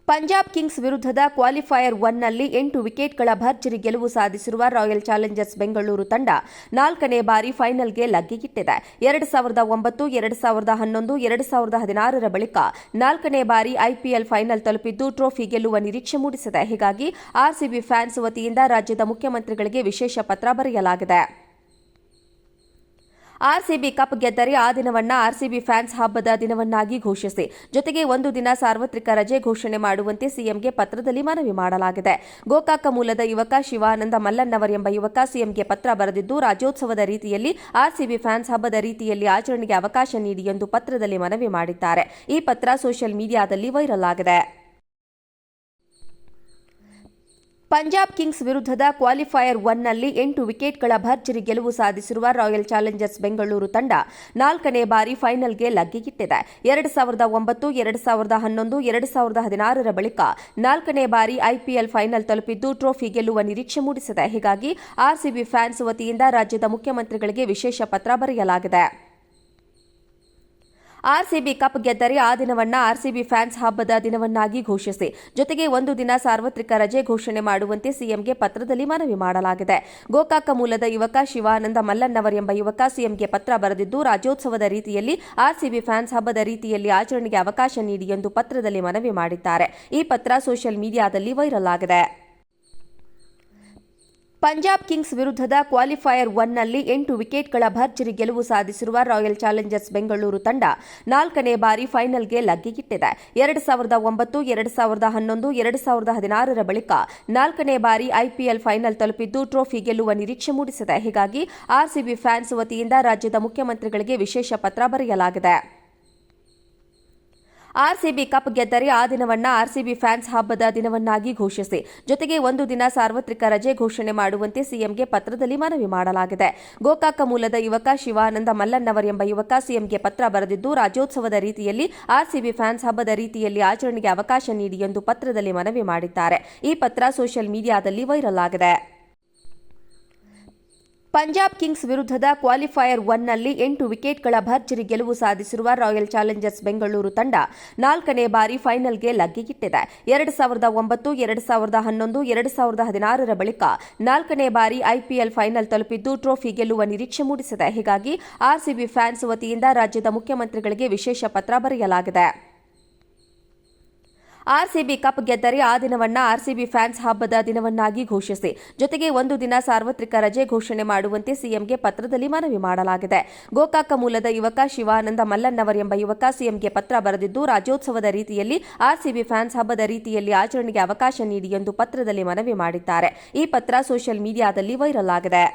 Punjab Kings ವಿರುದ್ಧದ qualifier 1ನಲ್ಲಿ 8 ವಿಕೆಟ್ಗಳ ಭರ್ಜರಿ ಗೆಲುವು ಸಾಧಿಸಿರುವ ರಾಯಲ್ ಚಾಲೆಂಜರ್ಸ್ ಬೆಂಗಳೂರು ತಂಡ 4ನೇ ಬಾರಿ ಫೈನಲ್ಗೆ ಲಗ್ಗೆಯಿಟ್ಟಿದೆ. 2009, 2011, 2016ರ ಬಳಿಕ 4ನೇ ಬಾರಿ ಐಪಿಎಲ್ ಫೈನಲ್ ತಲುಪಿದ್ದು ಟ್ರೋಫಿ ಗೆಲ್ಲುವ ನಿರೀಕ್ಷೆ ಮೂಡಿಸಿದೆ. ಹೀಗಾಗಿ ಆರ್ಸಿಬಿ ಫ್ಯಾನ್ಸ್ ವತಿಯಿಂದ ರಾಜ್ಯದ ಮುಖ್ಯಮಂತ್ರಿಗಳಿಗೆ ವಿಶೇಷ ಪತ್ರ ಬರೆಯಲಾಗಿದೆ. ಆರ್ಸಿಬಿ ಕಪ್ ಗೆದ್ದರೆ ಆ ದಿನವನ್ನ ಆರ್ಸಿಬಿ ಫ್ಯಾನ್ಸ್ ಹಬ್ಬದ ದಿನವನ್ನಾಗಿ ಘೋಷಿಸಿ, ಜೊತೆಗೆ ಒಂದು ದಿನ ಸಾರ್ವತ್ರಿಕ ರಜೆ ಘೋಷಣೆ ಮಾಡುವಂತೆ ಸಿಎಂಗೆ ಪತ್ರದಲ್ಲಿ ಮನವಿ ಮಾಡಲಾಗಿದೆ. ಗೋಕಾಕ ಮೂಲದ ಯುವಕ ಶಿವಾನಂದ ಮಲ್ಲನ್ನವರ್ ಎಂಬ ಯುವಕ ಸಿಎಂಗೆ ಪತ್ರ ಬರೆದಿದ್ದು, ರಾಜ್ಯೋತ್ಸವದ ರೀತಿಯಲ್ಲಿ ಆರ್ಸಿಬಿ ಫ್ಯಾನ್ಸ್ ಹಬ್ಬದ ರೀತಿಯಲ್ಲಿ ಆಚರಣೆಗೆ ಅವಕಾಶ ನೀಡಿ ಎಂದು ಪತ್ರದಲ್ಲಿ ಮನವಿ ಮಾಡಿದ್ದಾರೆ. ಈ ಪತ್ರ ಸೋಷಿಯಲ್ ಮೀಡಿಯಾದಲ್ಲಿ ವೈರಲ್ ಆಗಿದೆ. ಪಂಜಾಬ್ ಕಿಂಗ್ಸ್ ವಿರುದ್ಧದ ಕ್ವಾಲಿಫೈಯರ್ 1ನಲ್ಲಿ 8 ವಿಕೆಟ್ಗಳ ಭರ್ಜರಿ ಗೆಲುವು ಸಾಧಿಸಿರುವ ರಾಯಲ್ ಚಾಲೆಂಜರ್ಸ್ ಬೆಂಗಳೂರು ತಂಡ 4ನೇ ಬಾರಿ ಫೈನಲ್ಗೆ ಲಗ್ಗೆಯಿಟ್ಟಿದೆ. 2009, 2011, 2016ರ ಬಳಿಕ 4ನೇ ಬಾರಿ ಐಪಿಎಲ್ ಫೈನಲ್ ತಲುಪಿದ್ದು ಟ್ರೋಫಿ ಗೆಲ್ಲುವ ನಿರೀಕ್ಷೆ ಮೂಡಿಸಿದೆ. ಹೀಗಾಗಿ ಆರ್ಸಿಬಿ ಫ್ಯಾನ್ಸ್ ವತಿಯಿಂದ ರಾಜ್ಯದ ಮುಖ್ಯಮಂತ್ರಿಗಳಿಗೆ ವಿಶೇಷ ಪತ್ರ ಬರೆಯಲಾಗಿದೆ. ಆರ್ಸಿಬಿ ಕಪ್ ಗೆದ್ದರೆ ಆ ದಿನವನ್ನ ಆರ್ಸಿಬಿ ಫ್ಯಾನ್ಸ್ ಹಬ್ಬದ ದಿನವನ್ನಾಗಿ ಘೋಷಿಸಿ, ಜೊತೆಗೆ ಒಂದು ದಿನ ಸಾರ್ವತ್ರಿಕ ರಜೆ ಘೋಷಣೆ ಮಾಡುವಂತೆ ಸಿಎಂಗೆ ಪತ್ರದಲ್ಲಿ ಮನವಿ ಮಾಡಲಾಗಿದೆ. ಗೋಕಾಕ ಮೂಲದ ಯುವಕ ಶಿವಾನಂದ ಮಲ್ಲನ್ನವರ್ ಎಂಬ ಯುವಕ ಸಿಎಂಗೆ ಪತ್ರ ಬರೆದಿದ್ದು, ರಾಜ್ಯೋತ್ಸವದ ರೀತಿಯಲ್ಲಿ ಆರ್ಸಿಬಿ ಫ್ಯಾನ್ಸ್ ಹಬ್ಬದ ರೀತಿಯಲ್ಲಿ ಆಚರಣೆಗೆ ಅವಕಾಶ ನೀಡಿ ಎಂದು ಪತ್ರದಲ್ಲಿ ಮನವಿ ಮಾಡಿದ್ದಾರೆ. ಈ ಪತ್ರ ಸೋಷಿಯಲ್ ಮೀಡಿಯಾದಲ್ಲಿ ವೈರಲ್ ಆಗಿದೆ. ಪಂಜಾಬ್ ಕಿಂಗ್ಸ್ ವಿರುದ್ಧದ ಕ್ವಾಲಿಫೈಯರ್ 1ನಲ್ಲಿ 8 ವಿಕೆಟ್ಗಳ ಭರ್ಜರಿ ಗೆಲುವು ಸಾಧಿಸಿರುವ ರಾಯಲ್ ಚಾಲೆಂಜರ್ಸ್ ಬೆಂಗಳೂರು ತಂಡ 4ನೇ ಬಾರಿ ಫೈನಲ್ಗೆ ಲಗ್ಗೆಯಿಟ್ಟಿದೆ. 2009, 2011, 2016ರ ಬಳಿಕ 4ನೇ ಬಾರಿ ಐಪಿಎಲ್ ಫೈನಲ್ ತಲುಪಿದ್ದು ಟ್ರೋಫಿ ಗೆಲ್ಲುವ ನಿರೀಕ್ಷೆ ಮೂಡಿಸಿದೆ. ಹೀಗಾಗಿ ಆರ್ಸಿಬಿ ಫ್ಯಾನ್ಸ್ ವತಿಯಿಂದ ರಾಜ್ಯದ ಮುಖ್ಯಮಂತ್ರಿಗಳಿಗೆ ವಿಶೇಷ ಪತ್ರ ಬರೆಯಲಾಗಿದೆ. ಆರ್ಸಿಬಿ ಕಪ್ ಗೆದ್ದರೆ ಆ ದಿನವನ್ನ ಆರ್ಸಿಬಿ ಫ್ಯಾನ್ಸ್ ಹಬ್ಬದ ದಿನವನ್ನಾಗಿ ಘೋಷಿಸಿ, ಜೊತೆಗೆ ಒಂದು ದಿನ ಸಾರ್ವತ್ರಿಕ ರಜೆ ಘೋಷಣೆ ಮಾಡುವಂತೆ ಸಿಎಂಗೆ ಪತ್ರದಲ್ಲಿ ಮನವಿ ಮಾಡಲಾಗಿದೆ. ಗೋಕಾಕ ಮೂಲದ ಯುವಕ ಶಿವಾನಂದ ಮಲ್ಲನ್ನವರ್ ಎಂಬ ಯುವಕ ಸಿಎಂಗೆ ಪತ್ರ ಬರೆದಿದ್ದು, ರಾಜ್ಯೋತ್ಸವದ ರೀತಿಯಲ್ಲಿ ಆರ್ಸಿಬಿ ಫ್ಯಾನ್ಸ್ ಹಬ್ಬದ ರೀತಿಯಲ್ಲಿ ಆಚರಣೆಗೆ ಅವಕಾಶ ನೀಡಿ ಎಂದು ಪತ್ರದಲ್ಲಿ ಮನವಿ ಮಾಡಿದ್ದಾರೆ. ಈ ಪತ್ರ ಸೋಷಿಯಲ್ ಮೀಡಿಯಾದಲ್ಲಿ ವೈರಲ್ ಆಗಿದೆ. ಪಂಜಾಬ್ ಕಿಂಗ್ಸ್ ವಿರುದ್ಧದ ಕ್ವಾಲಿಫೈಯರ್ 1ನಲ್ಲಿ 8 ವಿಕೆಟ್ಗಳ ಭರ್ಜರಿ ಗೆಲುವು ಸಾಧಿಸಿರುವ ರಾಯಲ್ ಚಾಲೆಂಜರ್ಸ್ ಬೆಂಗಳೂರು ತಂಡ 4ನೇ ಬಾರಿ ಫೈನಲ್ಗೆ ಲಗ್ಗೆಯಿಟ್ಟಿದೆ. 2009, 2011, 2016ರ ಬಳಿಕ 4ನೇ ಬಾರಿ ಐಪಿಎಲ್ ಫೈನಲ್ ತಲುಪಿದ್ದು ಟ್ರೋಫಿ ಗೆಲ್ಲುವ ನಿರೀಕ್ಷೆ ಮೂಡಿಸಿದೆ. ಹೀಗಾಗಿ ಆರ್ಸಿಬಿ ಫ್ಯಾನ್ಸ್ ವತಿಯಿಂದ ರಾಜ್ಯದ ಮುಖ್ಯಮಂತ್ರಿಗಳಿಗೆ ವಿಶೇಷ ಪತ್ರ ಬರೆಯಲಾಗಿದೆ. ಪಂಜಾಬ್ ಕಿಂಗ್ಸ್ ವಿರುದ್ಧದ ಕ್ವಾಲಿಫೈಯರ್ 1ನಲ್ಲಿ 8 ವಿಕೆಟ್ಗಳ ಭರ್ಜರಿ ಗೆಲುವು ಸಾಧಿಸಿರುವ ರಾಯಲ್ ಚಾಲೆಂಜರ್ಸ್ ಬೆಂಗಳೂರು ತಂಡ 4ನೇ ಬಾರಿ ಫೈನಲ್ಗೆ ಲಗ್ಗೆಯಿಟ್ಟಿದೆ. 2009, 2011, 2016ರ ಬಳಿಕ 4ನೇ ಬಾರಿ ಐಪಿಎಲ್ ಫೈನಲ್ ತಲುಪಿದ್ದು ಟ್ರೋಫಿ ಗೆಲ್ಲುವ ನಿರೀಕ್ಷೆ ಮೂಡಿಸಿದೆ. ಹೀಗಾಗಿ ಆರ್ಸಿಬಿ ಫ್ಯಾನ್ಸ್ ವತಿಯಿಂದ ರಾಜ್ಯದ ಮುಖ್ಯಮಂತ್ರಿಗಳಿಗೆ ವಿಶೇಷ ಪತ್ರ ಬರೆಯಲಾಗಿದೆ. ಆರ್ಸಿಬಿ ಕಪ್ ಗೆದ್ದರೆ ಆ ದಿನವನ್ನ ಆರ್ಸಿಬಿ ಫ್ಯಾನ್ಸ್ ಹಬ್ಬದ ದಿನವನ್ನಾಗಿ ಘೋಷಿಸಿ, ಜೊತೆಗೆ ಒಂದು ದಿನ ಸಾರ್ವತ್ರಿಕ ರಜೆ ಘೋಷಣೆ ಮಾಡುವಂತೆ ಸಿಎಂಗೆ ಪತ್ರದಲ್ಲಿ ಮನವಿ ಮಾಡಲಾಗಿದೆ. ಗೋಕಾಕ ಮೂಲದ ಯುವಕ ಶಿವಾನಂದ ಮಲ್ಲನ್ನವರ್ ಎಂಬ ಯುವಕ ಸಿಎಂಗೆ ಪತ್ರ ಬರೆದಿದ್ದು, ರಾಜ್ಯೋತ್ಸವದ ರೀತಿಯಲ್ಲಿ ಆರ್ಸಿಬಿ ಫ್ಯಾನ್ಸ್ ಹಬ್ಬದ ರೀತಿಯಲ್ಲಿ ಆಚರಣೆಗೆ ಅವಕಾಶ ನೀಡಿ ಎಂದು ಪತ್ರದಲ್ಲಿ ಮನವಿ ಮಾಡಿದ್ದಾರೆ. ಈ ಪತ್ರ ಸೋಷಿಯಲ್ ಮೀಡಿಯಾದಲ್ಲಿ ವೈರಲ್ ಆಗಿದೆ.